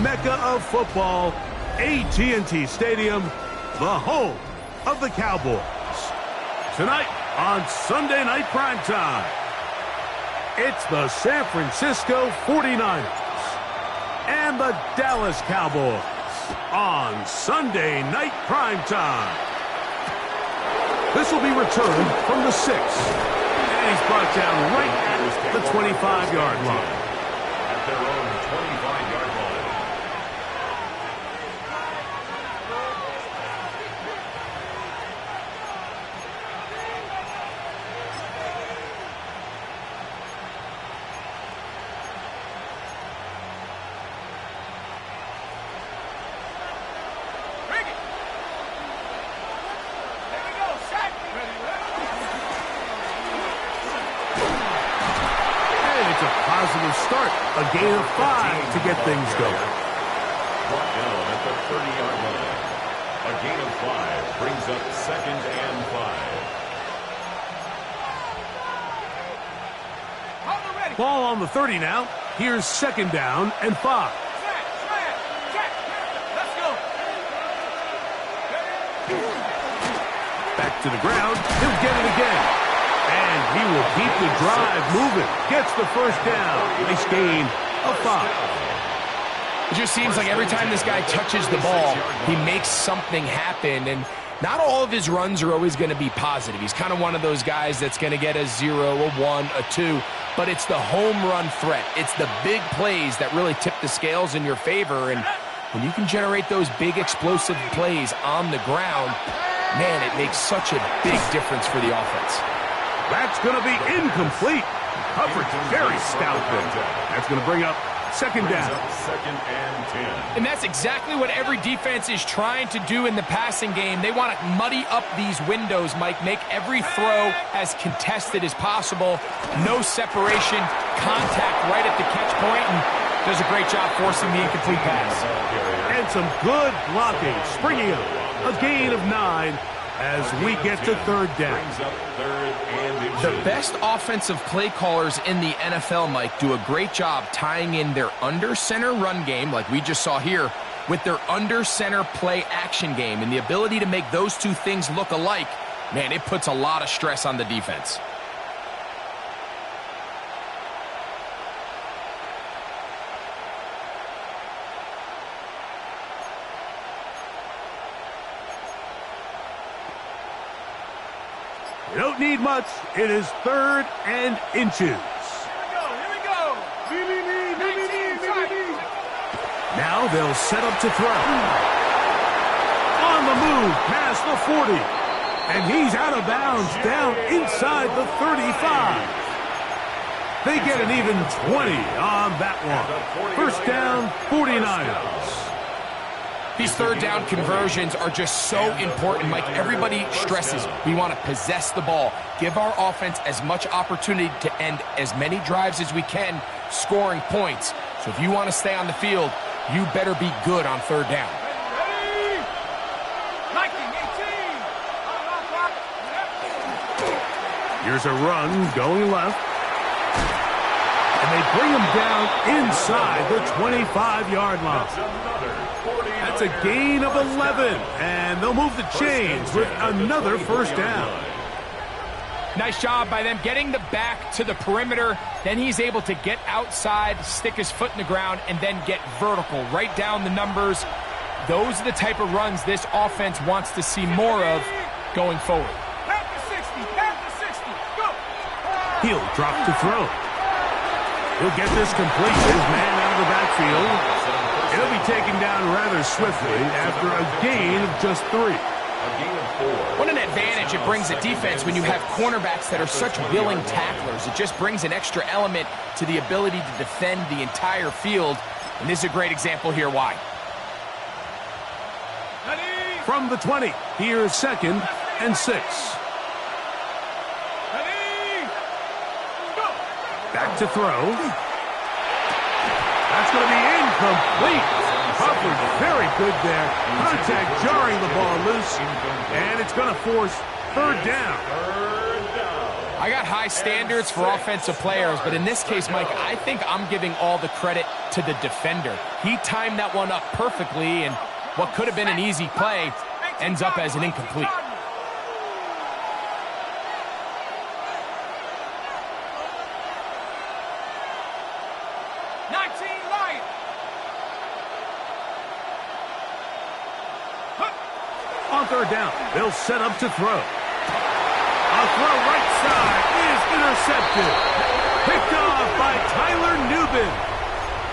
mecca of football, AT&T Stadium, the home of the Cowboys. Tonight on Sunday Night Primetime, it's the San Francisco 49ers and the Dallas Cowboys on Sunday Night Primetime. This will be returned from the 6, and he's brought down right at the 25-yard line. At their own 25-yard line. Positive start, a gain of 5 to get things going. Brought down at the 30-yard line. A gain of 5 brings up 2nd and 5. Ball on the 30 now. Here's 2nd down and 5. Back to the ground. He'll get it again. And he will keep the drive moving. Gets the first down. Nice gain of 5. It just seems like every time this guy touches the ball, he makes something happen. And not all of his runs are always going to be positive. He's kind of one of those guys that's going to get a 0, a 1, a 2. But it's the home run threat. It's the big plays that really tip the scales in your favor. And when you can generate those big explosive plays on the ground, man, it makes such a big difference for the offense. That's going to be incomplete. Coverage very stout there. That's going to bring up 2nd down. 2nd and 10. And that's exactly what every defense is trying to do in the passing game. They want to muddy up these windows, Mike, make every throw as contested as possible. No separation, contact right at the catch point, and does a great job forcing the incomplete pass. And some good blocking, springing up. A gain of 9. As we get to 3rd down. The best offensive play callers in the NFL, Mike, do a great job tying in their under-center run game, like we just saw here, with their under-center play action game. And the ability to make those two things look alike, man, it puts a lot of stress on the defense. You don't need much. It is 3rd and inches. Here we go. Now they'll set up to throw. On the move past the 40. And he's out of bounds down inside the 35. They get an even 20 on that one. 1st down, 49ers. These 3rd down conversions are just so important, Mike. Everybody stresses we want to possess the ball, give our offense as much opportunity to end as many drives as we can, scoring points. So if you want to stay on the field, you better be good on 3rd down. Here's a run going left. And they bring him down inside the 25-yard line. That's a gain of 11, and they'll move the chains with another 1st down. Nice job by them getting the back to the perimeter. Then he's able to get outside, stick his foot in the ground, and then get vertical, right down the numbers. Those are the type of runs this offense wants to see more of going forward. He'll drop to throw. He'll get this complete. His man out of the backfield. It'll be taken down rather swiftly after a gain of just 3. A gain of 4. What an advantage it brings a defense when you have cornerbacks that are such willing tacklers. It just brings an extra element to the ability to defend the entire field. And this is a great example here why. From the 20, here's 2nd and 6. Back to throw. That's going to be incomplete. Coverage very good there. Contact jarring the ball loose. And it's going to force 3rd down. I I got high standards for offensive players, but in this case, Mike, I think I'm giving all the credit to the defender. He timed that one up perfectly, and what could have been an easy play ends up as an incomplete. On third down, they'll set up to throw. A throw right side is intercepted. Picked off by Tyler Newbin.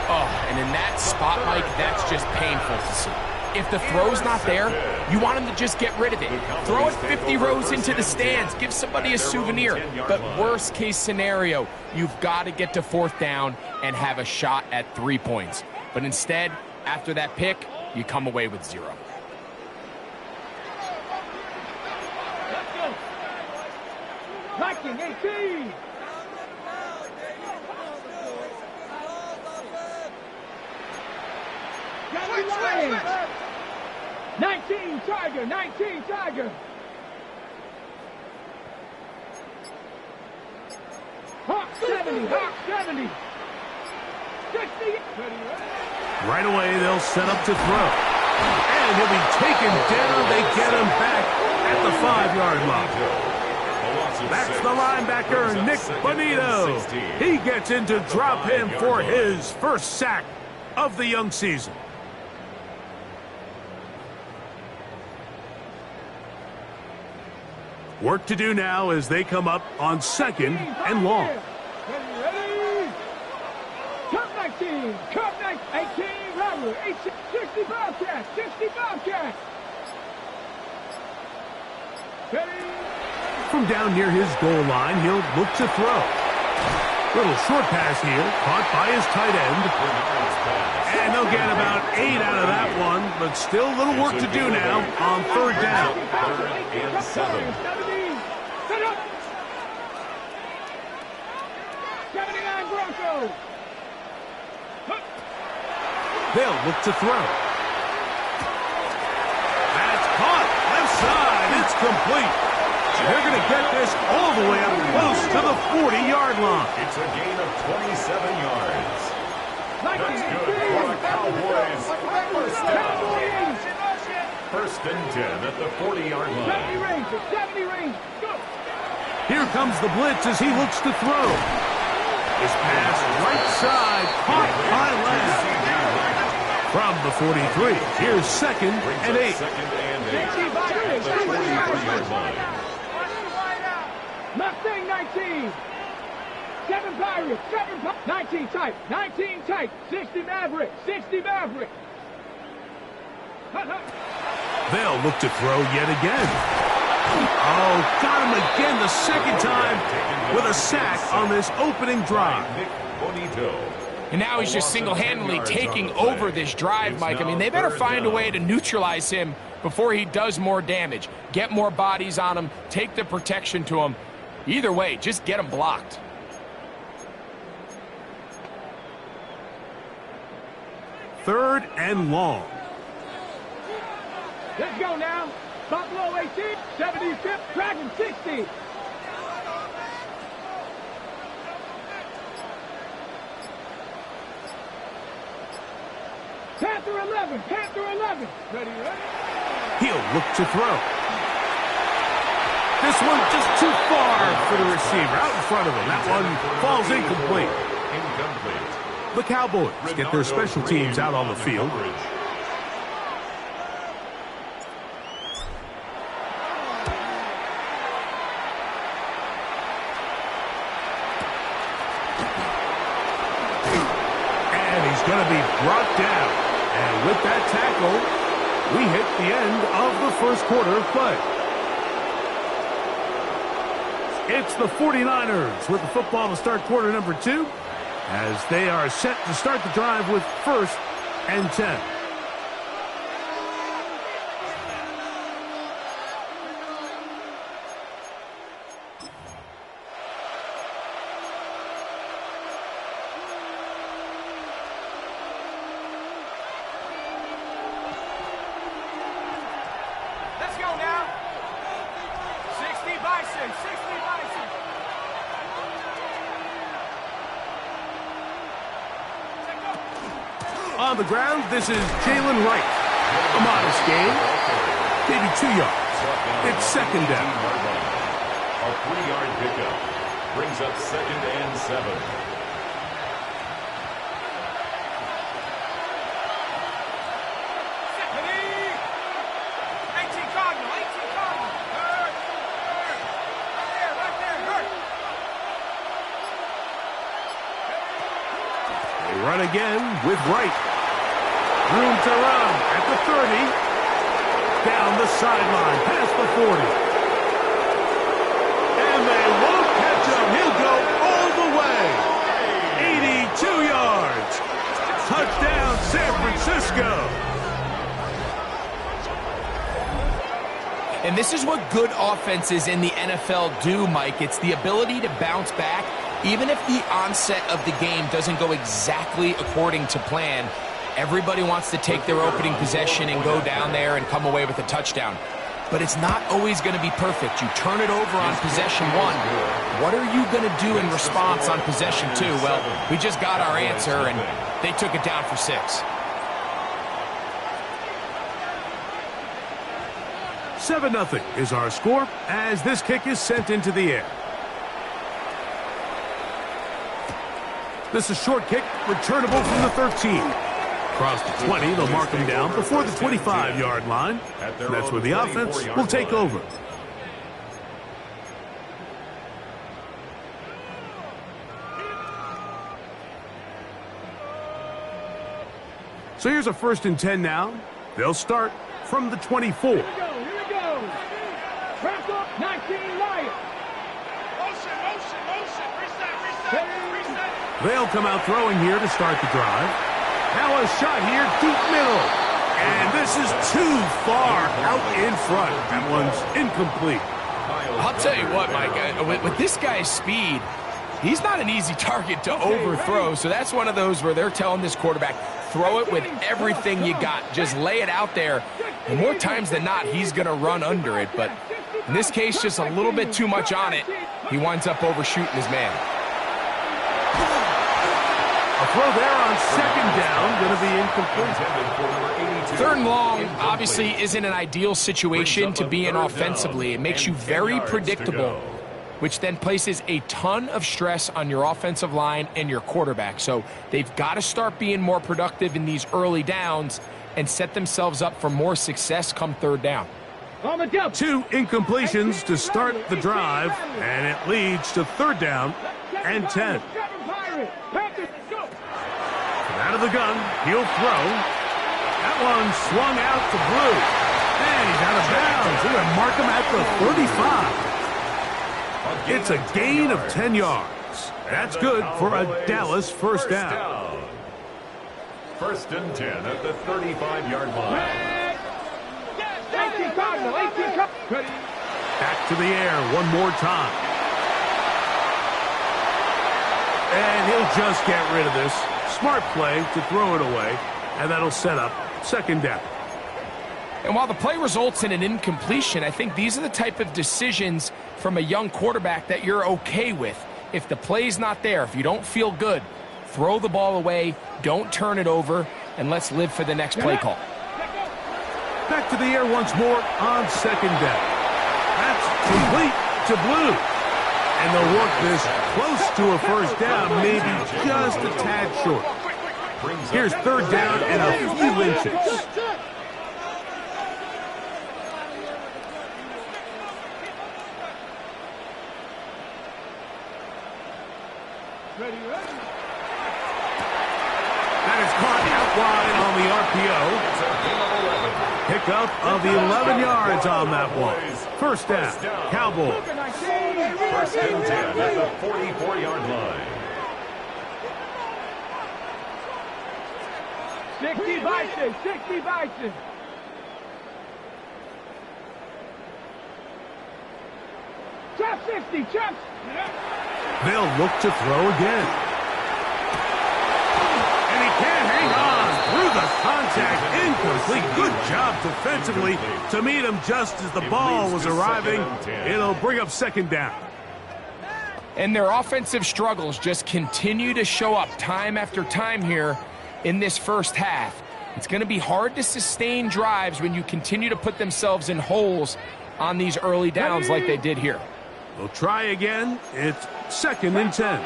Oh, and in that spot, Mike, that's just painful to see. If the throw's not there, you want him to just get rid of it. Throw it 50 rows into the stands. Give somebody a souvenir. But worst case scenario, you've got to get to fourth down and have a shot at 3 points. But instead, after that pick, you come away with 0. Liking 18. Switch. 19 Tiger, 19 Tiger. Hawk 70, Hawk 70. 60. Right away, they'll set up to throw. And he'll be taken down. They get him back at the 5-yard line. That's the linebacker, Nick Bonito. He gets in to drop him for his first sack of the young season. Work to do now as they come up on 2nd and long. Ready. Cup 19, Cup 19, 18, Robert, 18, 60 Bobcat, 60 Bobcat. Ready. From down near his goal line, he'll look to throw. Little short pass here, caught by his tight end. And they'll get about 8 out of that one, but still a little work to do now on 3rd down. 3rd and 7. 79 Broncos. They'll look to throw. That's caught. Left side. It's complete. They're going to get this all the way up close to the 40-yard line. It's a gain of 27 yards. That's good for the Cowboys. First down. 1st and 10 at the 40-yard line. 70 range, 70 range. Go. Here comes the blitz as he looks to throw. His pass right side, caught by Lamb. From the 43, here's 2nd and 8. 2nd and 8 at the 43-yard line. Mustang 19. 7 Pirates, 7 Pirates. 19 tight, 19 tight. 60 Maverick, 60 Maverick. They'll look to throw yet again. Oh, got him again the 2nd time with a sack on this opening drive. Nick Bonito. And now he's just single-handedly taking over this drive, Mike. I mean, they better find a way to neutralize him before he does more damage. Get more bodies on him, take the protection to him. Either way, just get him blocked. Third and long. Let's go now. Buffalo 18, 75th, Dragon 60. Panther 11, Panther 11. Ready, ready? He'll look to throw. This one just too far for the receiver, out in front of him. That one falls incomplete. The Cowboys get their special teams out on the field. And he's going to be brought down. And with that tackle, we hit the end of the first quarter of play. It's the 49ers with the football to start quarter number 2 as they are set to start the drive with 1st and 10. Let's go now. 60 Bison, 60 Bison. On the ground, this is Jalen Wright. A modest gain, maybe 2 yards. It's second down. A 3-yard pickup brings up 2nd and 7. Run again with Wright. Room to run at the 30. Down the sideline, past the 40. And they won't catch him. He'll go all the way. 82 yards. Touchdown, San Francisco. And this is what good offenses in the NFL do, Mike. It's the ability to bounce back. Even if the onset of the game doesn't go exactly according to plan, everybody wants to take their opening possession and go down there and come away with a touchdown. But it's not always going to be perfect. You turn it over on possession 1. What are you going to do in response on possession 2? Well, we just got our answer, and they took it down for 6. 7-0 is our score as this kick is sent into the air. This is a short kick, returnable from the 13. Across the 20, they'll mark him down before the 25-yard line. And that's where the offense will take over. So here's a 1st and 10 now. They'll start from the 24. Here we go. Trapped up, 19 Lions. Motion. They'll come out throwing here to start the drive. Now a shot here, deep middle. And this is too far out in front. That one's incomplete. I'll tell you what, Mike, with this guy's speed, he's not an easy target to overthrow. So that's one of those where they're telling this quarterback, throw it with everything you got. Just lay it out there. And more times than not, he's going to run under it. But in this case, just a little bit too much on it. He winds up overshooting his man. A throw there on 2nd down, going to be incomplete. 3rd and long obviously isn't an ideal situation to be in offensively. It makes you very predictable, which then places a ton of stress on your offensive line and your quarterback. So they've got to start being more productive in these early downs and set themselves up for more success come 3rd down. 2 incompletions to start the drive, and it leads to 3rd down and 10. Out of the gun, he'll throw. That one swung out to Blue. And he's out of bounds. They're going to mark him at the 35. It's a gain of 10 yards. That's good for a Dallas 1st down. 1st and 10 at the 35-yard line. Back to the air one more time. And he'll just get rid of this. Smart play to throw it away, and that'll set up 2nd down. And while the play results in an incompletion, I think these are the type of decisions from a young quarterback that you're okay with. If the play's not there, if you don't feel good, throw the ball away, don't turn it over, and let's live for the next play call. Back to the air once more on 2nd down. That's complete to Blue. And they'll work this close to a 1st down, maybe just a tad short. Here's 3rd down and a few inches. That is caught out wide on the RPO. Pickup of 11 yards on that one. 1st down, Cowboys. 1st and 10 at the 44-yard line. 60 Bison. Chop 60, chop. They'll look to throw again. And he can't hang on through the contact. Incomplete. Good job defensively to meet him just as the ball was arriving. It'll bring up 2nd down. And their offensive struggles just continue to show up time after time here in this first half. It's going to be hard to sustain drives when you continue to put themselves in holes on these early downs like they did here. They'll try again. It's 2nd and 10.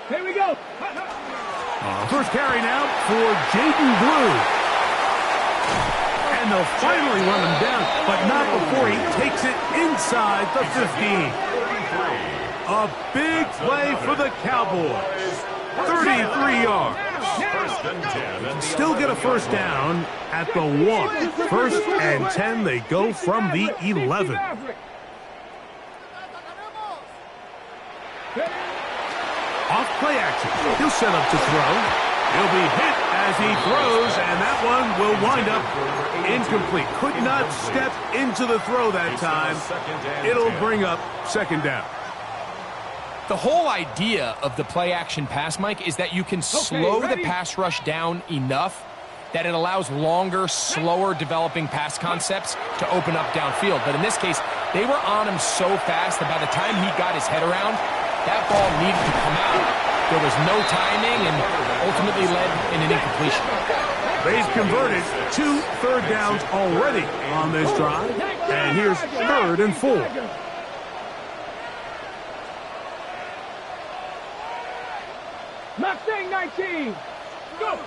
Here we go. First carry now for Jaden Blue. And they'll finally run him down, but not before he takes it inside the 15. A big play for the Cowboys. 33 yards. Still get a first down at the 1. 1st and 10, they go from the 11. Off play action. He'll set up to throw. He'll be hit as he throws, and that one will wind up incomplete. Could not step into the throw that time. It'll bring up 2nd down. The whole idea of the play-action pass, Mike, is that you can slow the pass rush down enough that it allows longer, slower developing pass concepts to open up downfield. But in this case, they were on him so fast that by the time he got his head around, that ball needed to come out. There was no timing and ultimately led in an incompletion. They've converted 2 third downs already on this drive, and here's 3rd and 4. Mustang 19. Go.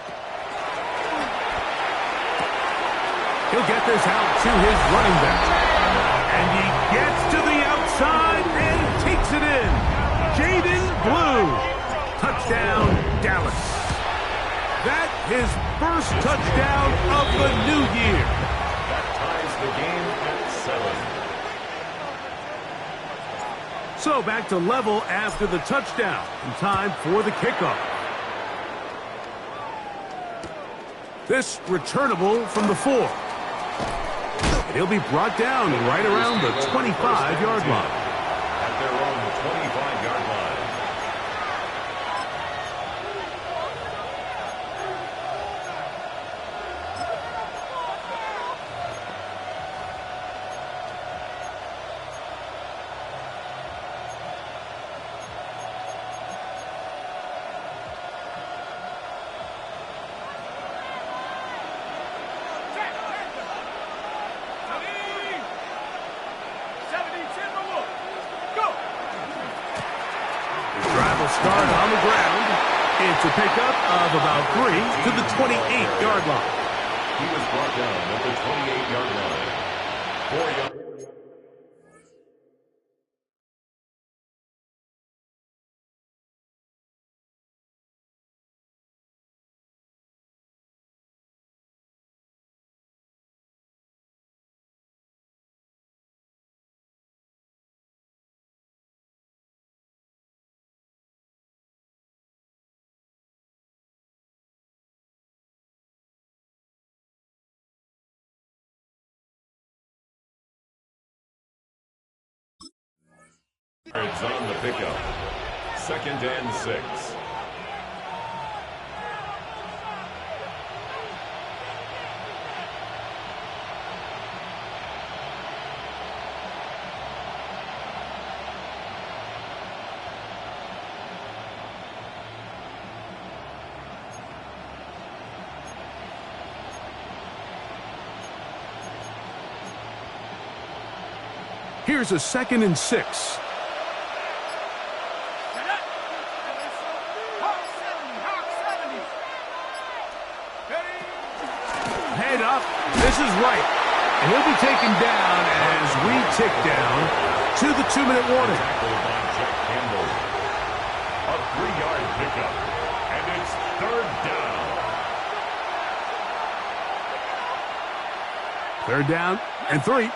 He'll get this out to his running back. And he gets to the outside and takes it in. Jaden Blue. Touchdown, Dallas. That his first touchdown of the new year. That ties the game at 7. So back to level after the touchdown. And time for the kickoff. This returnable from the 4. And he'll be brought down right around the 25-yard line. At their own 25-yard line. Start on the ground. It's a pickup of about 3 to the 28-yard line. He was brought down at the 28-yard line. 4 yards. It's on the pickup. 2nd and 6. Here's a 2nd and 6. Head up. This is right. And he'll be taken down as we tick down to the 2-minute warning. Tackled by Jack Campbell. A 3-yard pickup. And it's 3rd down. 3rd down and 3.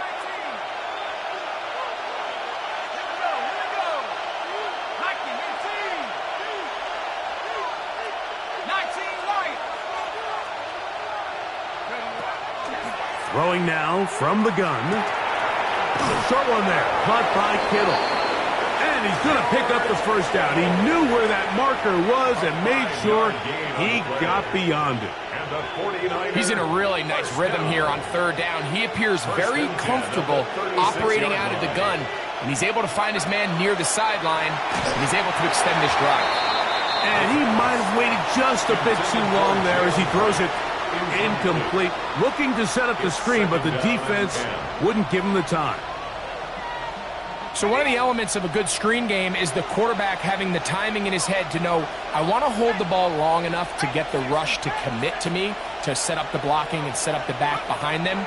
Throwing now from the gun. Short one there. Caught by Kittle. And he's going to pick up the first down. He knew where that marker was and made sure he got beyond it. He's in a really nice rhythm here on 3rd down. He appears very comfortable operating out of the gun. And he's able to find his man near the sideline. And he's able to extend this drive. And he might have waited just a bit too long there as he throws it incomplete. Looking to set up the screen, but the defense wouldn't give him the time. So one of the elements of a good screen game is the quarterback having the timing in his head to know, I want to hold the ball long enough to get the rush to commit to me, to set up the blocking and set up the back behind them.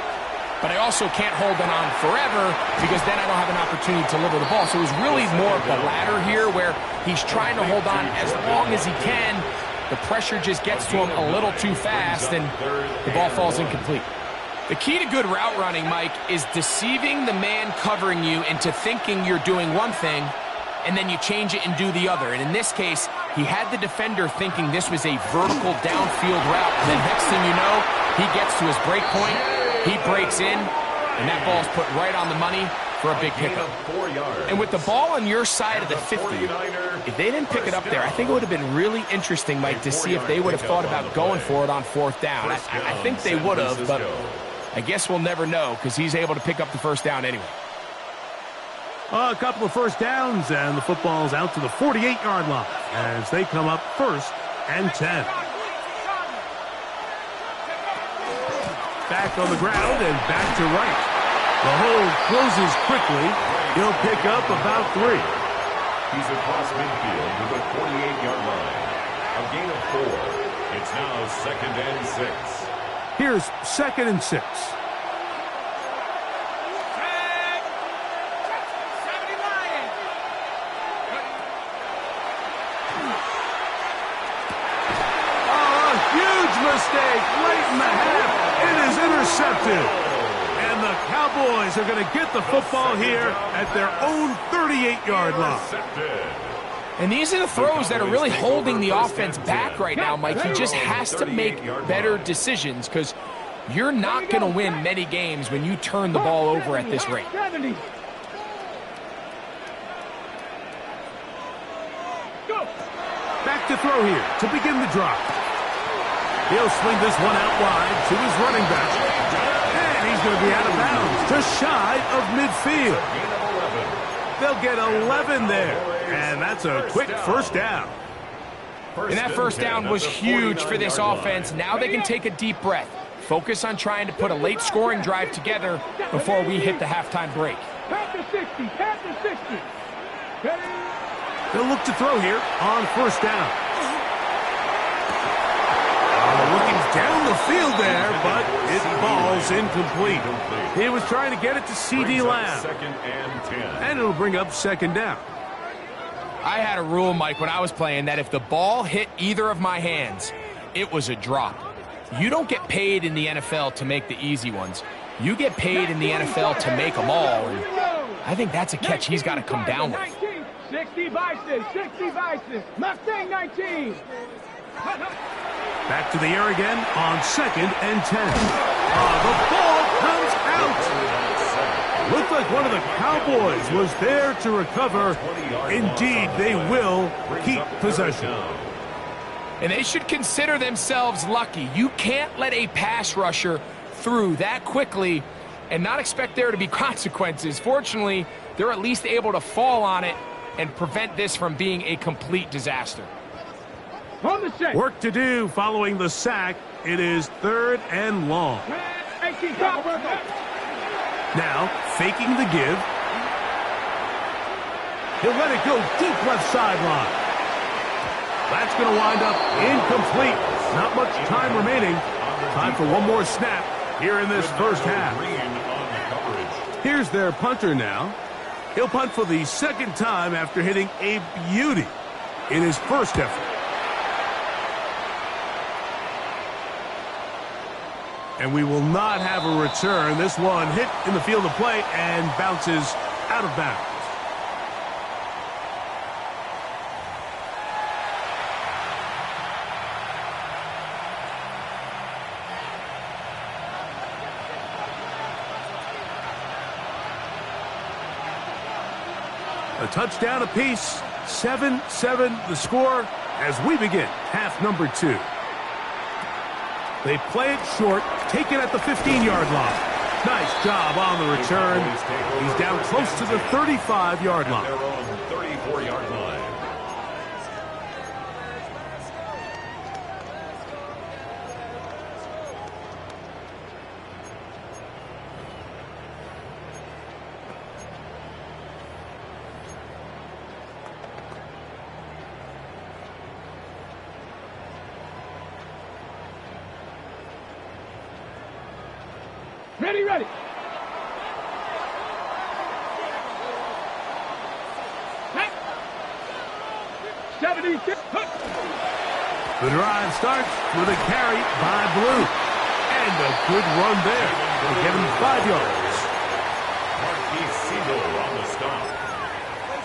But I also can't hold it on forever because then I don't have an opportunity to deliver the ball. So it was really more of the latter here where he's trying to hold on as long as he can. The pressure just gets to him a little too fast and the ball falls incomplete. The key to good route running, Mike, is deceiving the man covering you into thinking you're doing one thing, and then you change it and do the other. And in this case, he had the defender thinking this was a vertical downfield route. And then next thing you know, he gets to his break point, he breaks in, and that ball's put right on the money for a big pickup. And with the ball on your side of the 50, if they didn't pick it up there, I think it would have been really interesting, Mike, to see if they would have thought about going for it on fourth down. I think they would have, but I guess we'll never know because he's able to pick up the first down anyway. A couple of first downs, and the football's out to the 48-yard line as they come up 1st and 10. Back on the ground and back to right. The hold closes quickly. He'll pick up about 3. He's across midfield to the 48-yard line. A gain of 4. It's now 2nd and 6. Here's 2nd and 6. Mistake late in the half. It is intercepted. And the Cowboys are going to get the football here at their own 38-yard line. And these are the throws that are really holding the offense back right now, Mike. He just has to make better decisions because you're not going to win many games when you turn the ball over at this rate. Back to throw here to begin the drive. He'll swing this one out wide to his running back. And he's going to be out of bounds, just shy of midfield. They'll get 11 there. And that's a quick first down. And that first down was huge for this offense. Now they can take a deep breath. Focus on trying to put a late scoring drive together before we hit the halftime break. They'll look to throw here on first down. Looking down the field there, but it falls incomplete. He was trying to get it to C.D. Lamb. And it'll bring up 2nd down. I had a rule, Mike, when I was playing that if the ball hit either of my hands, it was a drop. You don't get paid in the NFL to make the easy ones. You get paid in the NFL to make them all. And I think that's a catch he's got to come down with. 60 vices, Mustang 19. Back to the air again on 2nd and 10. The ball comes out. Looked like one of the Cowboys was there to recover. Indeed, they will keep possession. And they should consider themselves lucky. You can't let a pass rusher through that quickly and not expect there to be consequences. Fortunately, they're at least able to fall on it and prevent this from being a complete disaster. Work to do following the sack. It is 3rd and long. Now, faking the give. He'll let it go deep left sideline. That's going to wind up incomplete. Not much time remaining. Time for one more snap here in this first half. Here's their punter now. He'll punt for the 2nd time after hitting a beauty in his first effort. And we will not have a return. This one hit in the field of play and bounces out of bounds. A touchdown apiece. 7-7 the score as we begin half number 2. They play it short, take it at the 15-yard line. Nice job on the return. He's down close to the 35-yard line. Ready, ready. Hey. 76. The drive starts with a carry by Blue. And a good run there. They'll get him 5 yards. Marquis Siegel on the stop.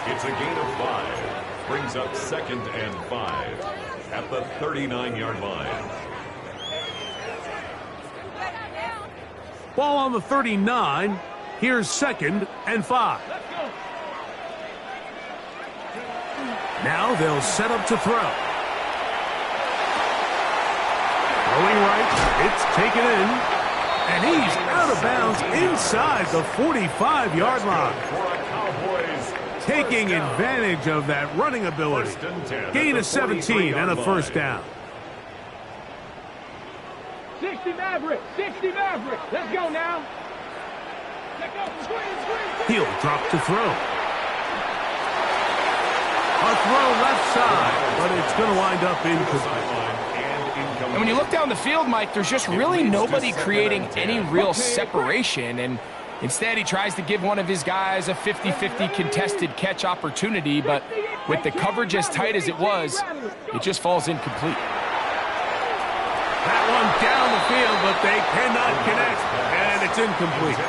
It's a gain of 5. Brings up 2nd and 5 at the 39-yard line. Ball on the 39. Here's 2nd and 5. Now they'll set up to throw. Throwing right, it's taken in. And he's out of bounds inside the 45-yard line. Taking advantage of that running ability. Gain of 17 and a first down. 60 Maverick, 60 Maverick. Let's go now. Let's go. Swing. He'll drop to throw. A throw left side, but it's going to wind up incomplete. And when you look down the field, Mike, there's just really nobody creating any real separation. And instead, he tries to give one of his guys a 50-50 contested catch opportunity. But with the coverage as tight as it was, it just falls incomplete. That one down the field, but they cannot connect, and it's incomplete.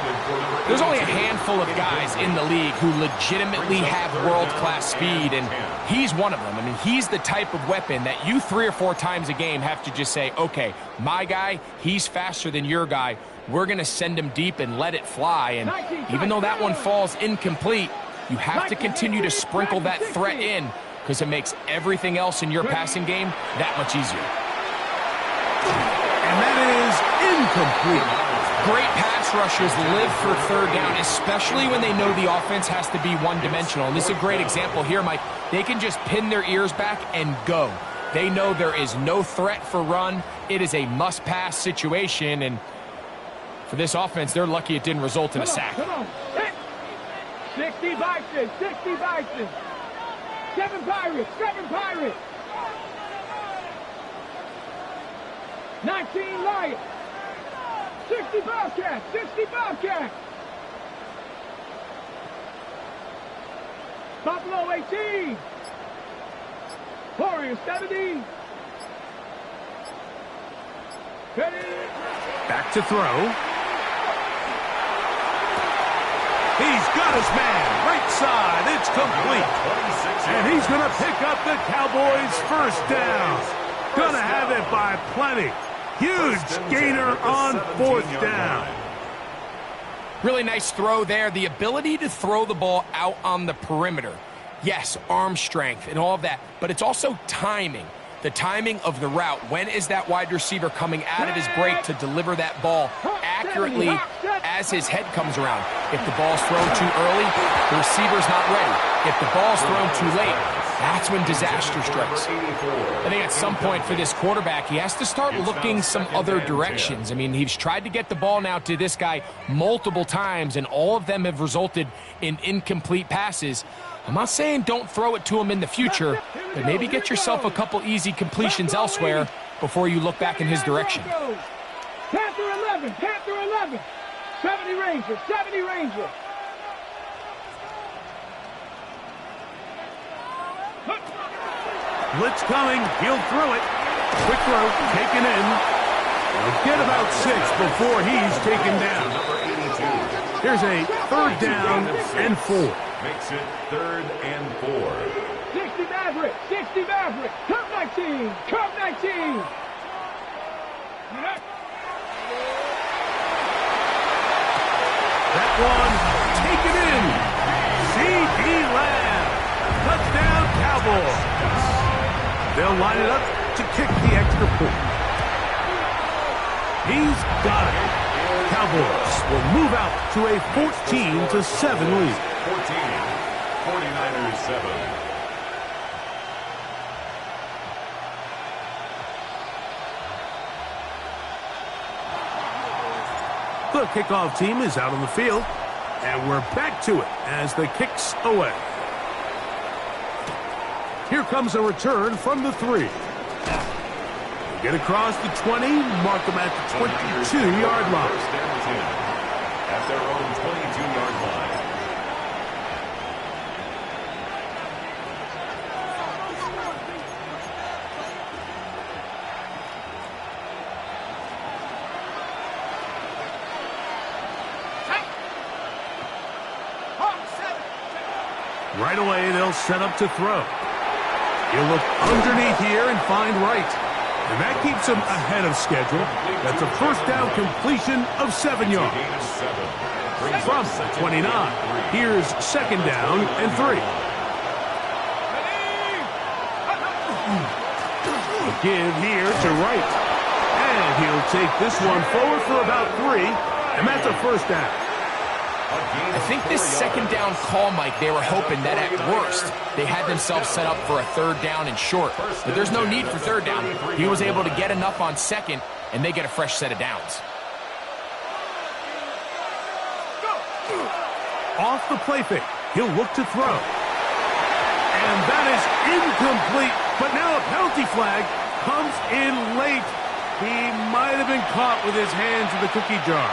There's only a handful of guys in the league who legitimately have world-class speed, and he's one of them. I mean, he's the type of weapon that you 3 or 4 times a game have to just say, okay, my guy, he's faster than your guy. We're going to send him deep and let it fly, and even though that one falls incomplete, you have to continue to sprinkle that threat in because it makes everything else in your passing game that much easier. And that is incomplete. Great pass rushers live for 3rd down, especially when they know the offense has to be one-dimensional. And this is a great example here, Mike. They can just pin their ears back and go. They know there is no threat for run. It is a must-pass situation. And for this offense, they're lucky it didn't result in a sack. Come on. 60 Bison, 60 Bison. 7 Pirates, 7 Pirates. 19 Lions. 60 Bobcats, 60 Bobcats. Buffalo 18. Warriors 70. Ready. Back to throw. He's got his man. Right side. It's complete. And he's going to pick up the Cowboys' first down. Going to have it by plenty. Huge gainer on 4th down. Really nice throw there. The ability to throw the ball out on the perimeter. Yes, arm strength and all of that, but it's also timing. The timing of the route. When is that wide receiver coming out of his break to deliver that ball accurately as his head comes around? If the ball's thrown too early, the receiver's not ready. If the ball's thrown too late, that's when disaster strikes. I think at some point for this quarterback, he has to start looking some other directions. I mean, he's tried to get the ball now to this guy multiple times, and all of them have resulted in incomplete passes. I'm not saying don't throw it to him in the future, but maybe get yourself a couple easy completions elsewhere before you look back in his direction. Panther 11, Panther 11. 70 Rangers, 70 Rangers. Blitz coming. He'll throw it. Quick throw. Taken in. He'll get about 6 before he's taken down. Here's a 3rd down and 4. Makes it 3rd and 4. 60 Maverick, 60 Maverick. Curve 19, curve 19. That one taken in. C.D. Lamb. Touchdown, Cowboys. They'll line it up to kick the extra point. He's got it. Cowboys will move out to a 14-7 lead. 14, 49ers 7. The kickoff team is out on the field, and we're back to it as the kick's away. Here comes a return from the 3. Get across the 20, mark them at the 22-yard line. at their own 22-yard line. Right away, they'll set up to throw. He'll look underneath here and find right. And that keeps him ahead of schedule. That's a first down completion of 7 yards. From 29, here's second down and 3. A give here to Wright. And he'll take this one forward for about 3. And that's a first down. I think this second down call, Mike, they were hoping that at worst they had themselves set up for a third down and short. But there's no need for third down. He was able to get enough on second, and they get a fresh set of downs. Off the play fake. He'll look to throw. And that is incomplete. But now a penalty flag comes in late. He might have been caught with his hands in the cookie jar.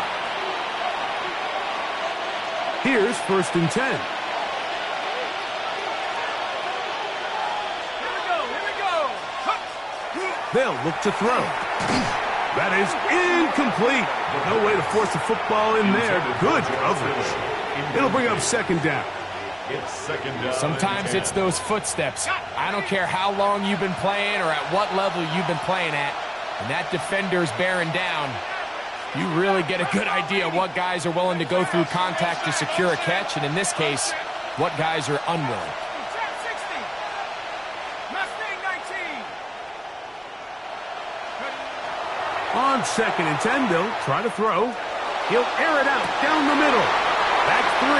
Here's first and 10. Here we go. They'll look to throw. That is incomplete. No way to force the football in there. Good coverage. It'll bring up second down. It's second down. Sometimes it's those footsteps. I don't care how long you've been playing or at what level you've been playing at. And that defender's bearing down. You really get a good idea what guys are willing to go through contact to secure a catch, and in this case, what guys are unwilling. On second and 10, they'll try to throw. He'll air it out down the middle. That's 3.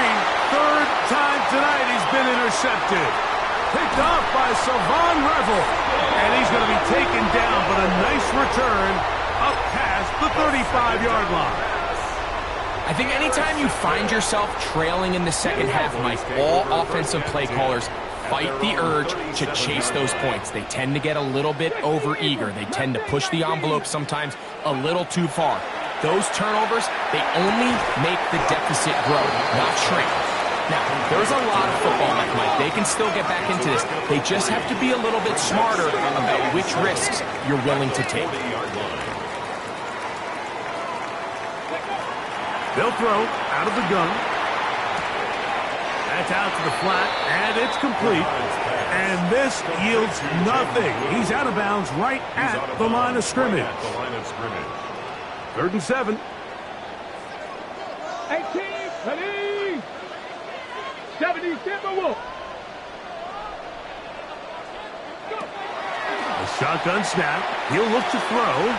Third time tonight he's been intercepted. Picked off by Savon Revel. And he's going to be taken down, but a nice return up past the 35-yard line. I think anytime you find yourself trailing in the second half, Mike, all offensive play callers fight the urge to chase those points. They tend to get a little bit overeager. They tend to push the envelope sometimes a little too far. Those turnovers, they only make the deficit grow, not shrink. Now, there's a lot of football left, Mike. They can still get back into this. They just have to be a little bit smarter about which risks you're willing to take. They'll throw out of the gun. That's out to the flat, and it's complete. And this yields nothing. He's out of bounds right at the line of scrimmage. Third and 7. 18, ready. 70, Timberwolf. A shotgun snap. He'll look to throw.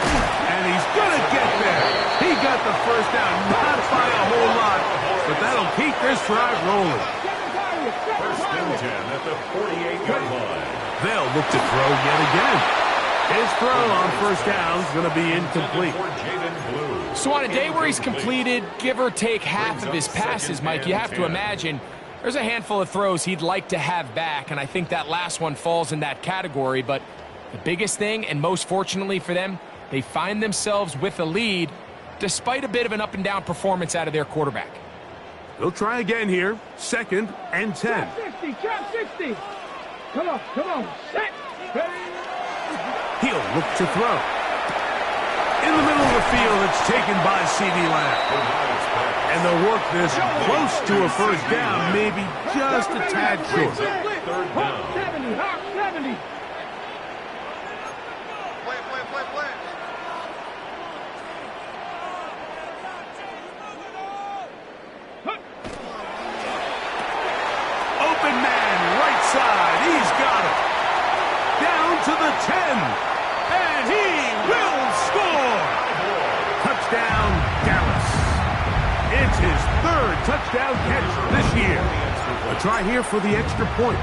And he's going to get there. He got the first down, not by a whole lot, but that'll keep this drive rolling. First and 10 at the 48-yard line. They'll look to throw yet again. His throw on first down is going to be incomplete. So on a day where he's completed, give or take half of his passes, Mike, you have to imagine there's a handful of throws he'd like to have back, and I think that last one falls in that category. But the biggest thing, and most fortunately for them, they find themselves with a lead despite a bit of an up-and-down performance out of their quarterback. They'll try again here. Second and 10. Trap 60. Come on. Set. Ready. He'll look to throw. In the middle of the field, it's taken by C.D. Lamb. And they'll work this close to a first down, maybe just a tad short. Hawk 70, Hawk 70. Open man, right side. He's got it. Down to the 10. And he will score. Touchdown, Dallas. It's his third touchdown catch this year. A try here for the extra point.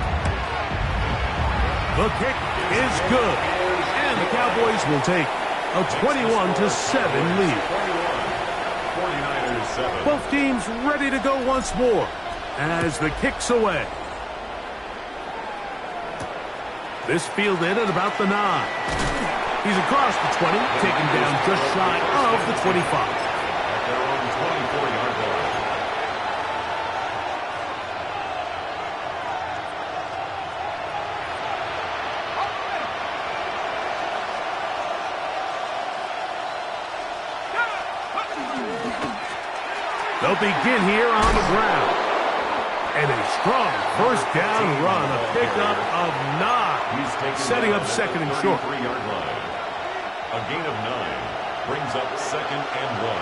The kick is good. And the Cowboys will take a 21-7 lead. Both teams ready to go once more as the kick's away. This fielded at about the 9. He's across the 20, taken down just shy of the 25. At their own 24-yard They'll begin here on the ground. And a strong first down run, a pickup of 9, setting up second and short. A gain of 9 brings up second and 1.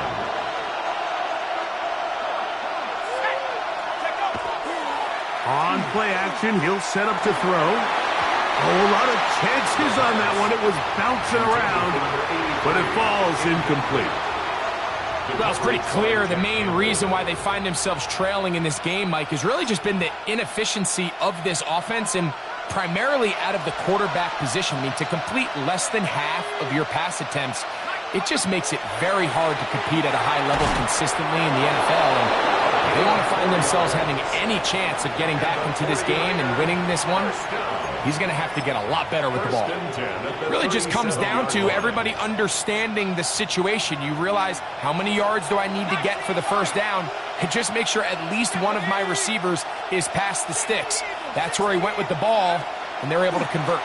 On play action, he'll set up to throw. A lot of chances on that one. It was bouncing around, but it falls incomplete. Well, it's pretty clear the main reason why they find themselves trailing in this game, Mike, has really just been the inefficiency of this offense and primarily out of the quarterback position. I mean, to complete less than half of your pass attempts, it just makes it very hard to compete at a high level consistently in the NFL. And if they want to find themselves having any chance of getting back into this game and winning this one, he's going to have to get a lot better with the ball. It really just comes down to everybody understanding the situation. You realize, how many yards do I need to get for the first down? And just make sure at least one of my receivers is past the sticks. That's where he went with the ball, and they're able to convert.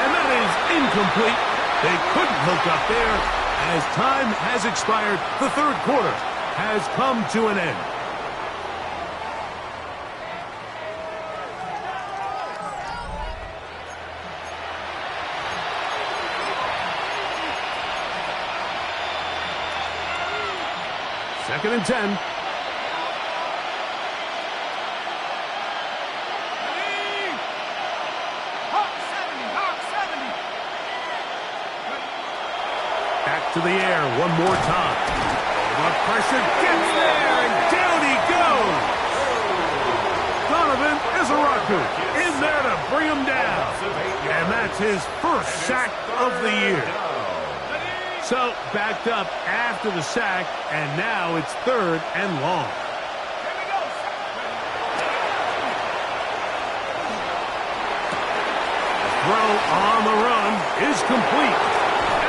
And that is incomplete. They couldn't hook up there. As time has expired, the third quarter has come to an end. Second and 10. Back to the air one more time. The pressure gets there, and down he goes. Donovan Izaraku in there to bring him down. And that's his first sack of the year. So, backed up after the sack, and now it's third and long. Throw on the run is complete.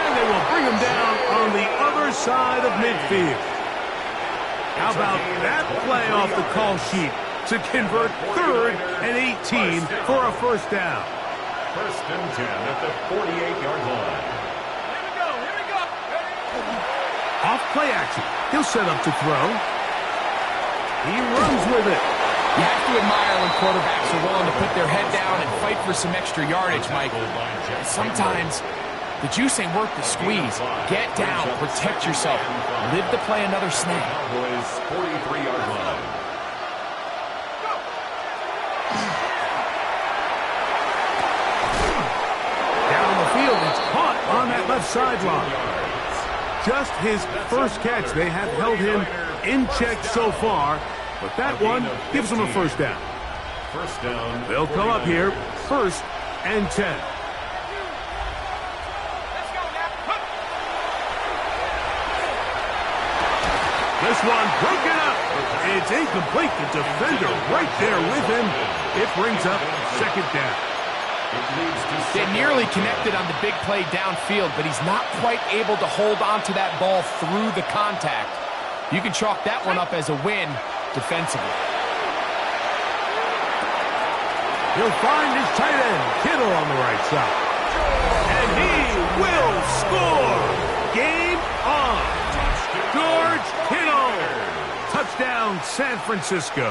And they will bring him down on the other side of midfield. How about that play off the call sheet to convert third and 18 for a first down? First and 10 at the 48-yard line. Off play action. He'll set up to throw. He runs with it. You have to admire when quarterbacks are willing to put their head down and fight for some extra yardage, Michael. Sometimes the juice ain't worth the squeeze. Get down, protect yourself, live to play another snap. Cowboys 43-yard line. Down the field, it's caught on that left sideline. Just his first catch. They have held him in check so far, but that one gives him a first down. First down. They'll come up here, first and 10. This one broken up. It's incomplete. The defender right there with him. It brings up second down. They nearly connected on the big play downfield, but he's not quite able to hold on to that ball through the contact. You can chalk that one up as a win defensively. He'll find his tight end, Kittle, on the right side. And he will score. Game on. George Kittle. Touchdown, San Francisco.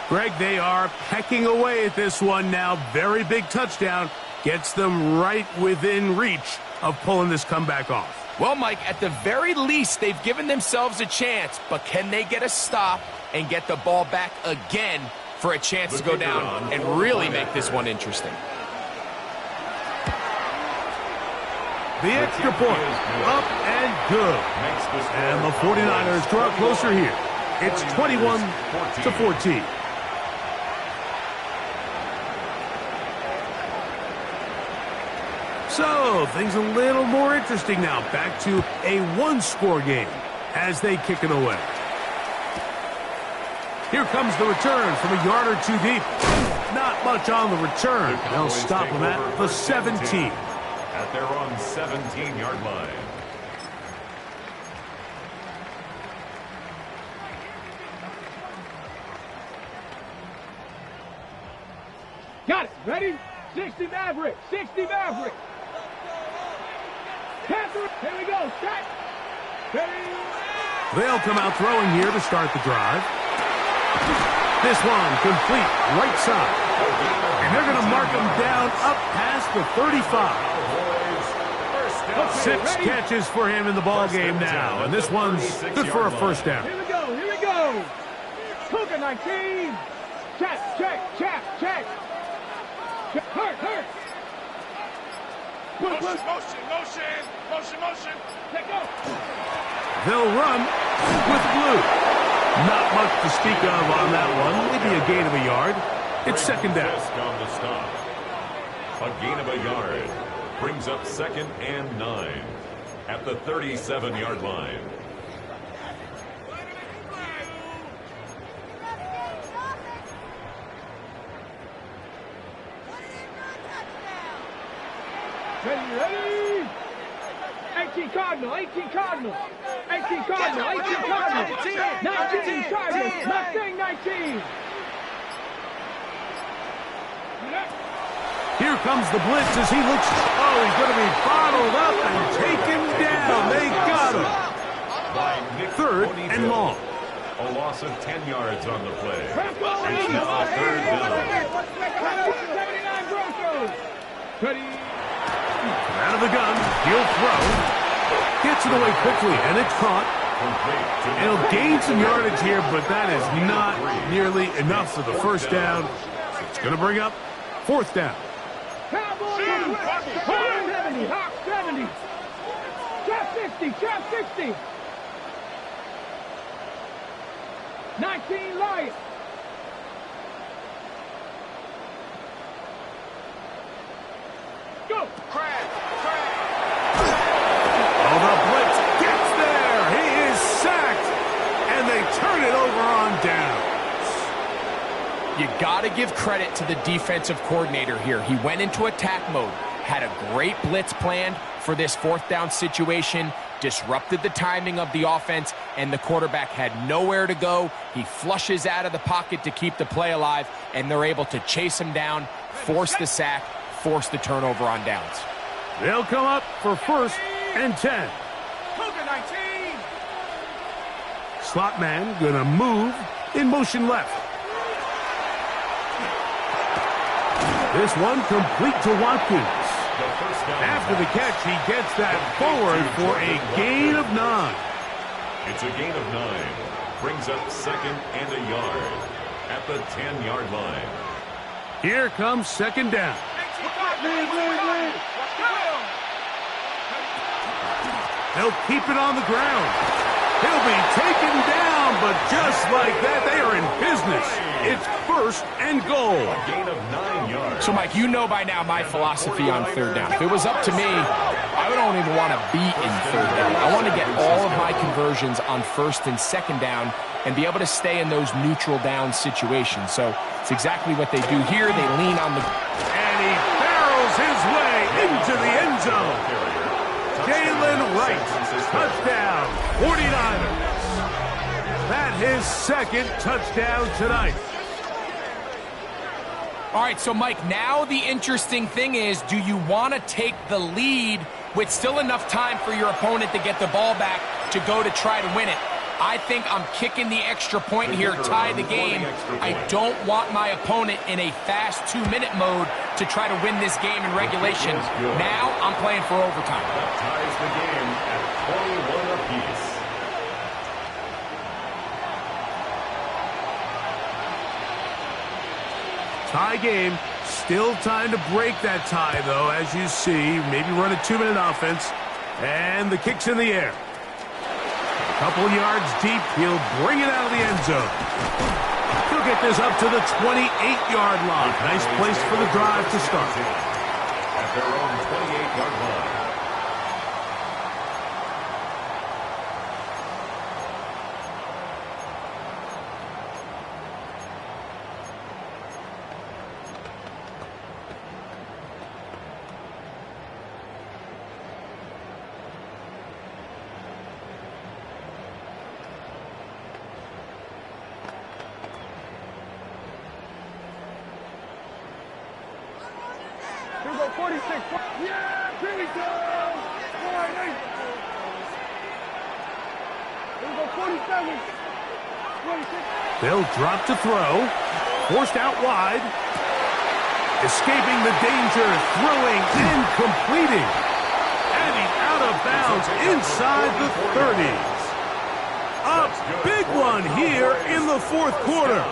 Greg, they are pecking away at this one now. Very big touchdown. Gets them right within reach of pulling this comeback off. Well, Mike, at the very least, they've given themselves a chance. But can they get a stop and get the ball back again for a chance to go down and really make this one interesting? The extra point, up and good. And the 49ers draw closer here. It's 21-14. So, things a little more interesting now. Back to a one-score game as they kick it away. Here comes the return from a yard or two deep. Not much on the return. They'll stop him at the 17. At their own 17-yard line. Got it. Ready? 60 Maverick. 60 Maverick. Panther. Here we go. Set. They'll come out throwing here to start the drive. This one complete right side. And they're going to mark him down up past the 35. 6 catches for him in the ball game now. And this one's good for a first down. Here we go, here we go. Cougar 19. Check. Hurt. Motion. Let go. They'll run with blue. Not much to speak of on that one. Maybe a gain of a yard. It's second down. On the stop. A gain of a yard brings up 2nd and 9 at the 37-yard line. Ready. 18 Cardinal. 19 Cardinals. Mustang 19. Here comes the blitz as he looks. Oh, he's going to be bottled up and taken down. They got him. 3rd and long. A loss of 10 yards on the play. It's now 3rd down. Out of the gun, he'll throw. Gets it away quickly, and it's caught. And he'll gain some yardage here, but that is not nearly enough for the first down. So it's going to bring up 4th down. Cowboys 70. Hawk 70. Trap 60. 19 Lions. Go. Oh, the blitz gets there. He is sacked, and they turn it over on downs. You got to give credit to the defensive coordinator here. He went into attack mode, had a great blitz plan for this 4th down situation, disrupted the timing of the offense, and the quarterback had nowhere to go. He flushes out of the pocket to keep the play alive, and they're able to chase him down, force the sack, force the turnover on downs. They'll come up for 1st and 10. Cougar 19. Slot man gonna move in motion left. This one complete to Watkins. After the catch, he gets that forward for a gain of 9. It's a gain of 9. Brings up 2nd and a yard at the 10-yard line. Here comes 2nd down. They'll keep it on the ground. He'll be taken down, but just like that, they are in business. It's 1st and goal. A gain of 9 yards. So, Mike, you know by now my philosophy on 3rd down. If it was up to me, I don't even want to be in 3rd down. I want to get all of my conversions on 1st and 2nd down and be able to stay in those neutral down situations. So it's exactly what they do here. They lean on the... And he barrels his way into the end zone. Jalen Wright, touchdown, 49ers. That his 2nd touchdown tonight. All right, so Mike, now the interesting thing is, do you want to take the lead with still enough time for your opponent to get the ball back to go to try to win it? I think I'm kicking the extra point here, tie the game. I don't want my opponent in a fast 2-minute mode to try to win this game in regulation. Now I'm playing for overtime. That ties the game at 21 apiece. Tie game. Still time to break that tie, though, as you see. Maybe run a 2-minute offense. And the kick's in the air. A couple yards deep. He'll bring it out of the end zone. He'll get this up to the 28-yard line. Nice place for the drive to start. At their own 28-yard line. Here we go, 46. Yeah, here we go. They'll drop to throw. Forced out wide. Escaping the danger, throwing and completing. And he's out of bounds inside the 30s. A big one here in the fourth quarter.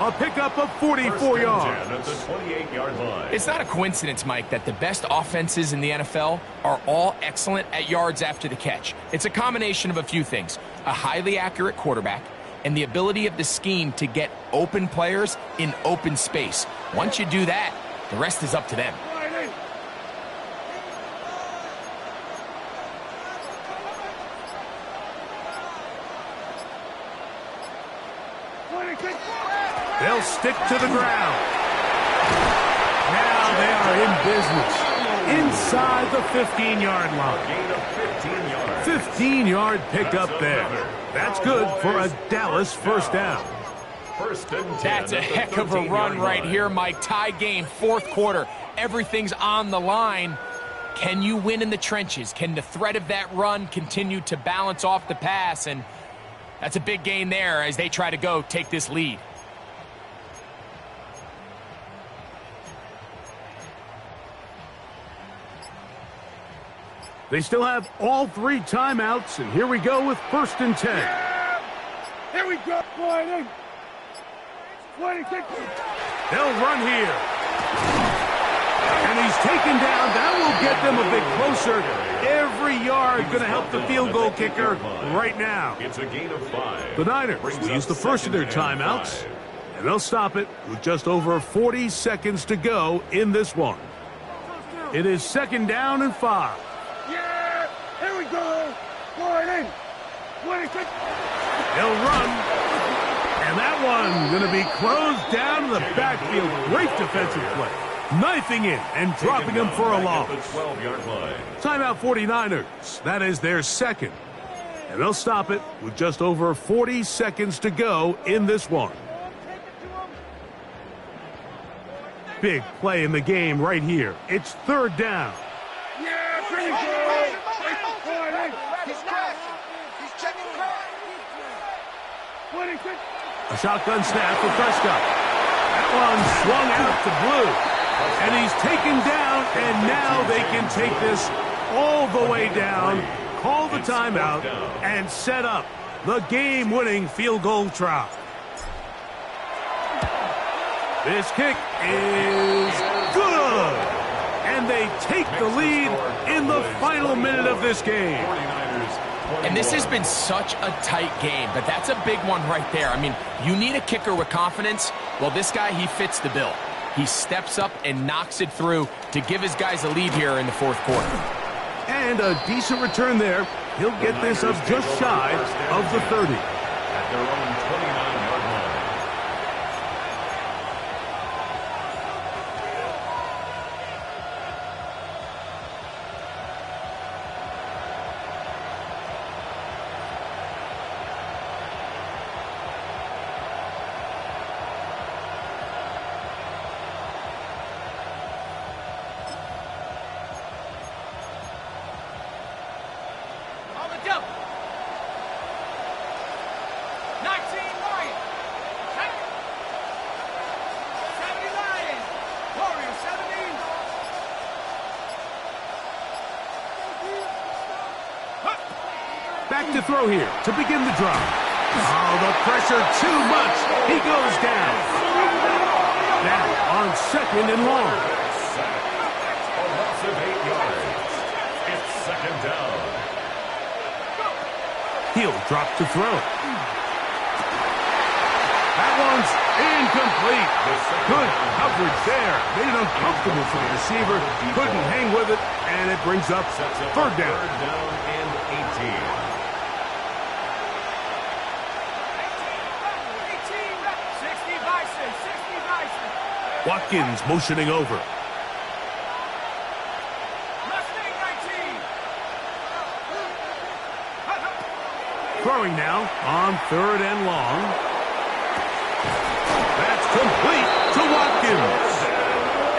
A pickup of 44 yards. At the 28-yard line. It's not a coincidence, Mike, that the best offenses in the NFL are all excellent at yards after the catch. It's a combination of a few things. A highly accurate quarterback and the ability of the scheme to get open players in open space. Once you do that, the rest is up to them. They'll stick to the ground. Now they are in business. Inside the 15-yard line. Gain of 15 yards. 15-yard pickup there. That's good for a Dallas first down. First and 10. That's a heck of a run right here, Mike. Tie game, fourth quarter. Everything's on the line. Can you win in the trenches? Can the threat of that run continue to balance off the pass? And that's a big gain there as they try to go take this lead. They still have all three timeouts, and here we go with first and 10. Yeah. Here we go. Sliding. They'll run here. And he's taken down. That will get them a bit closer. Every yard going to help the field goal kicker right now. It's a gain of 5. The Niners will use the first of their timeouts, and they'll stop it with just over 40 seconds to go in this one. It is second down and 5. Yeah. Here we go. Sliding. They'll run. And that one going to be closed down to the backfield. Great defensive play. Knifing in and dropping him for a loss. 12-yard line. Timeout 49ers. That is their second. And they'll stop it with just over 40 seconds to go in this one. Big play in the game right here. It's third down. Yeah, pretty good. A shotgun snap for Prescott. That one swung out to Blue. And he's taken down, and now they can take this all the way down, call the timeout, and set up the game-winning field goal try. This kick is good. And they take the lead in the final minute of this game. And this has been such a tight game, but that's a big one right there. I mean, you need a kicker with confidence. Well, this guy, he fits the bill. He steps up and knocks it through to give his guys a lead here in the fourth quarter. And a decent return there. He'll get this up just shy of the 30. At their own 29-yard line. Back to throw here to begin the drive. Oh, the pressure too much. He goes down. Now on second and long. A loss of 8 yards. It's second down. He'll drop to throw. That one's incomplete. Good coverage there. Made it uncomfortable for the receiver. Couldn't hang with it, and it brings up third down. Third down and 18. Watkins motioning over. Throwing now on third and long. That's complete to Watkins.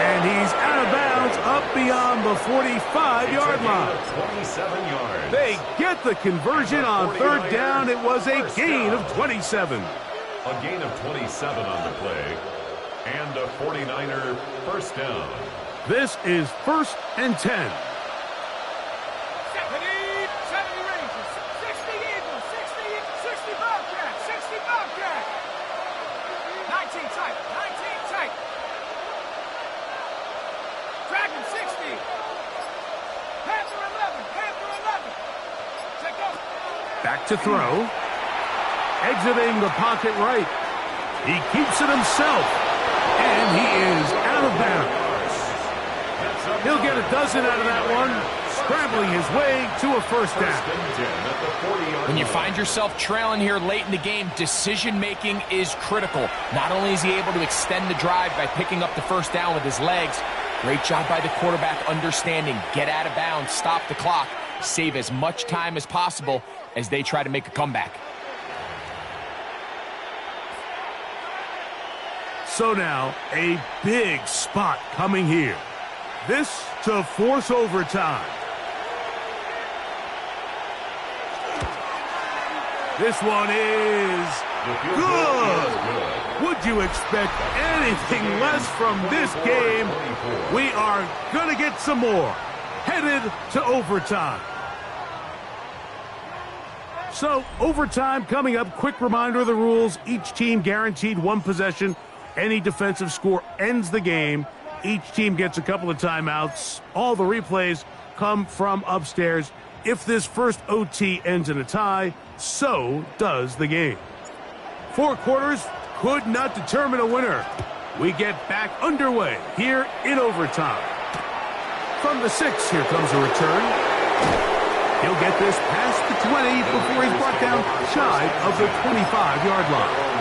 And he's out of bounds bounds up beyond the 45-yard line. 27 yards. They get the conversion on third down. It was a gain of 27. A gain of 27 on the play. And a 49er first down. This is 1st and 10. 70 Rangers, 60 Eagles, 60 Bobcats, 60 Bobcats. 19 tight, 19 tight. Dragon 60. Panther 11, Panther 11. Check out. Back to throw. Exiting the pocket right. He keeps it himself. And he is out of bounds. He'll get a dozen out of that one, scrambling his way to a first down. When you find yourself trailing here late in the game, decision-making is critical. Not only is he able to extend the drive by picking up the first down with his legs, great job by the quarterback understanding, get out of bounds, stop the clock, save as much time as possible as they try to make a comeback. So now, a big spot coming here. This to force overtime. This one is good. Would you expect anything less from this game? We are going to get some more. Headed to overtime. So, overtime coming up. Quick reminder of the rules. Each team guaranteed one possession. Any defensive score ends the game. Each team gets a couple of timeouts. All the replays come from upstairs. If this first OT ends in a tie, so does the game. 4 quarters could not determine a winner. We get back underway here in overtime. From the 6, here comes a return. He'll get this past the 20 before he's brought down shy of the 25-yard line.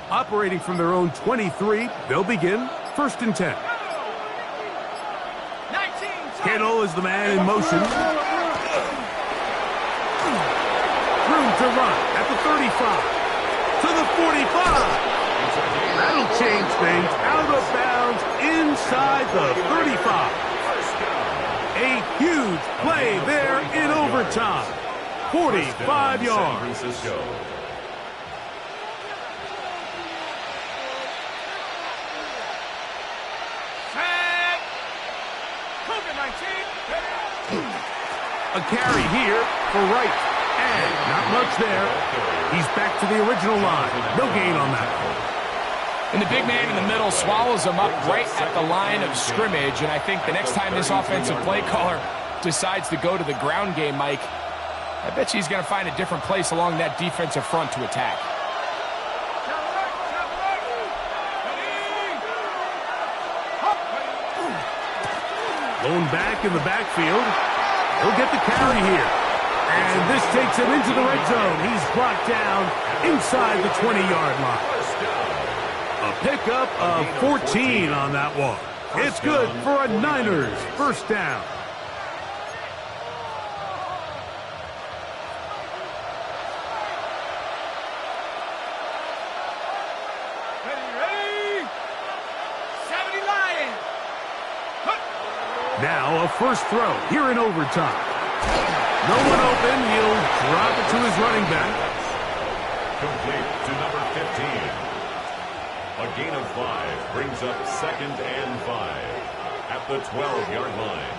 Operating from their own 23, they'll begin 1st and 10. Kittle is the man in motion. Room to run at the 35. To the 45. That'll change things. Out of bounds inside the 35. A huge play there in overtime. 45 yards. A carry here for Wright. And not much there. He's back to the original line. No gain on that. And the big man in the middle swallows him up right at the line of scrimmage. And I think the next time this offensive play caller decides to go to the ground game, Mike, I bet you he's going to find a different place along that defensive front to attack. Going back in the backfield. He'll get the carry here. And this takes him into the red zone. He's brought down inside the 20-yard line. A pickup of 14 on that one. It's good for a Niners first down. Now a first throw here in overtime. No one open. He'll drop it to his running back. Complete to number 15. A gain of 5 brings up 2nd and 5 at the 12-yard line.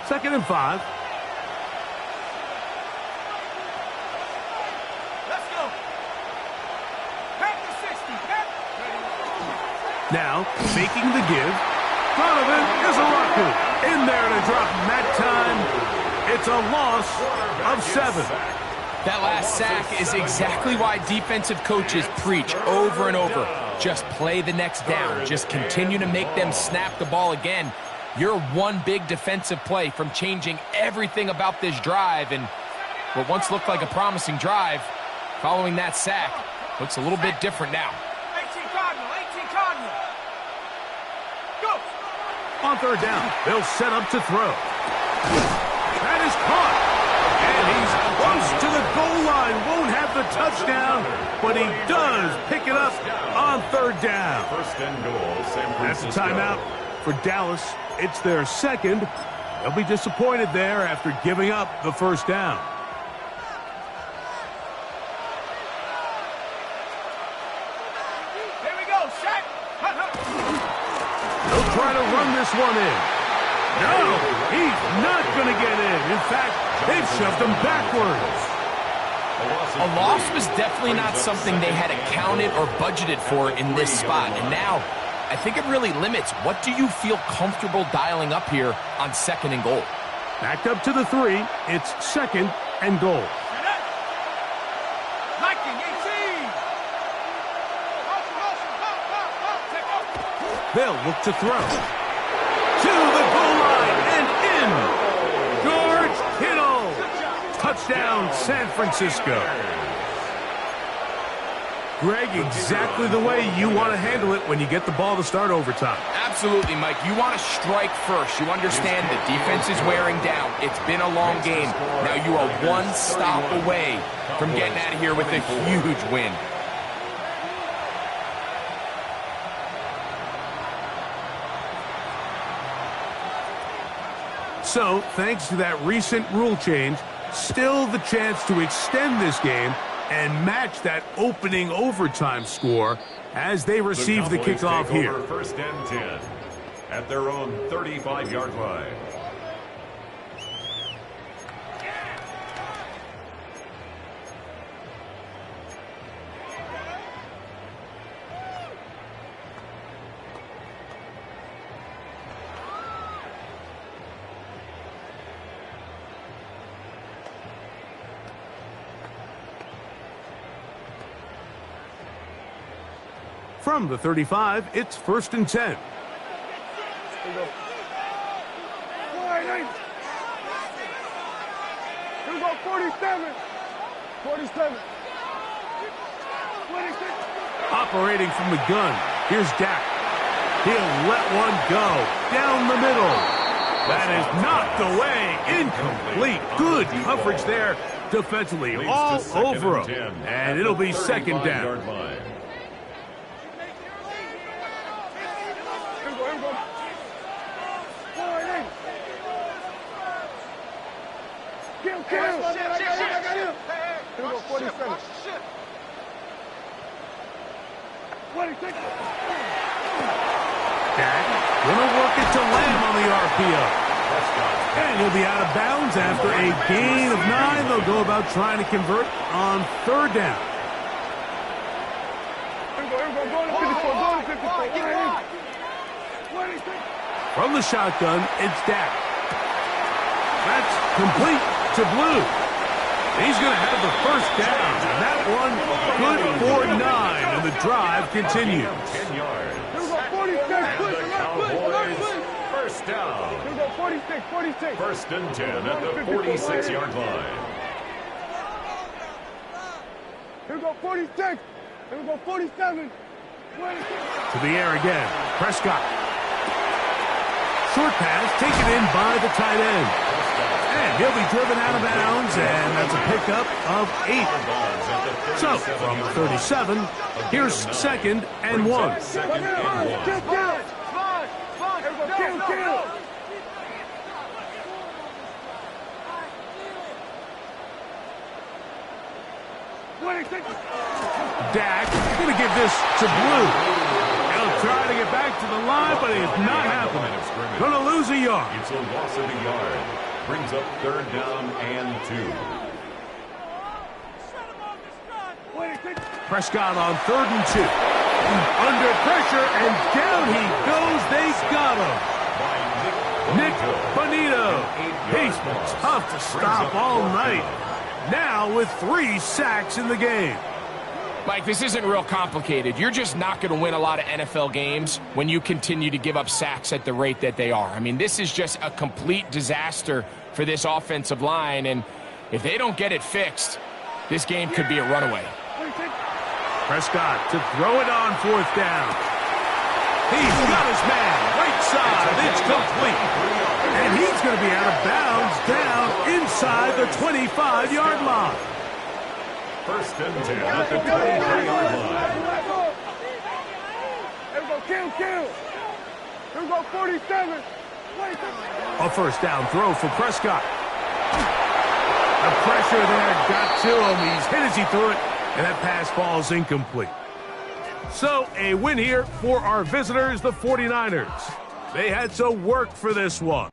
Second and 5. Now, making the give. Donovan is a rocket. In there to drop him that time. It's a loss of 7. That last sack is exactly why defensive coaches preach over and over. Just play the next down. Just continue to make them snap the ball again. You're one big defensive play from changing everything about this drive, and what once looked like a promising drive, following that sack, looks a little bit different now. 18 Cardinal, 18 Cardinal. Go! On third down, they'll set up to throw. That is caught. And he's close to the goal line. Won't have the touchdown, but he does pick it up on third down. First and goal, San That's Francisco. a timeout for Dallas. It's their second. They'll be disappointed there after giving up the first down. Here we go, set. They'll try to run this one in. No, he's not going to get in. In fact, they've shoved him backwards. A loss was definitely not something they had accounted or budgeted for in this spot. And now, I think it really limits what do you feel comfortable dialing up here on second and goal. Back up to the 3. It's second and goal. 19, 18. They'll look to throw. To the goal line and in. George Kittle. Touchdown, San Francisco. Greg, exactly the way you want to handle it when you get the ball to start overtime. Absolutely, Mike. You want to strike first. You understand the defense is wearing down. It's been a long game. Now you are one stop away from getting out of here with a huge win. So, thanks to that recent rule change, still the chance to extend this game and match that opening overtime score as they receive the kickoff here. First and 10 at their own 35-yard line. From the 35, it's first and 10. Here we go, 47. 47. 26. Operating from the gun, here's Dak. He'll let one go down the middle. That is knocked away, incomplete. Good coverage there defensively, all over him. And it'll be second down. Dak gonna work it to Lamb on the RPO. And he'll be out of bounds after a gain of 9. They'll go about trying to convert on third down. From the shotgun, it's Dak. That's complete to Blue. He's going to have the first down. And that one good for 9, and the drive continues. 10 yards. First down. Here we go, 46, 46. First and 10 at the 46-yard line. Here we go, 46. Here we go, 47. 26. To the air again. Prescott. Short pass taken in by the tight end. And he'll be driven out of bounds, and that's a pickup of 8. So, from 37, here's second and 1. Dak going to give this to Blue. He'll try to get back to the line, but it's not happening. Going to lose a yard. It's a loss of a yard. Brings up third down and 2. Prescott on third and 2. Under pressure, and down he goes. They got him. Nick Bonito. He's been tough to stop all night. now with 3 sacks in the game. Mike, this isn't real complicated. You're just not going to win a lot of NFL games when you continue to give up sacks at the rate that they are. I mean, this is just a complete disaster for this offensive line, and if they don't get it fixed, this game could be a runaway. Prescott to throw it on 4th down. He's got his man, right side, it's complete. And he's going to be out of bounds down inside the 25-yard line. First and 10 at the 23-yard line. Here we go, kill. Here we go, 47. A first down throw for Prescott. The pressure there got to him. He's hit as he threw it, and that pass falls incomplete. So a win here for our visitors, the 49ers. They had to work for this one.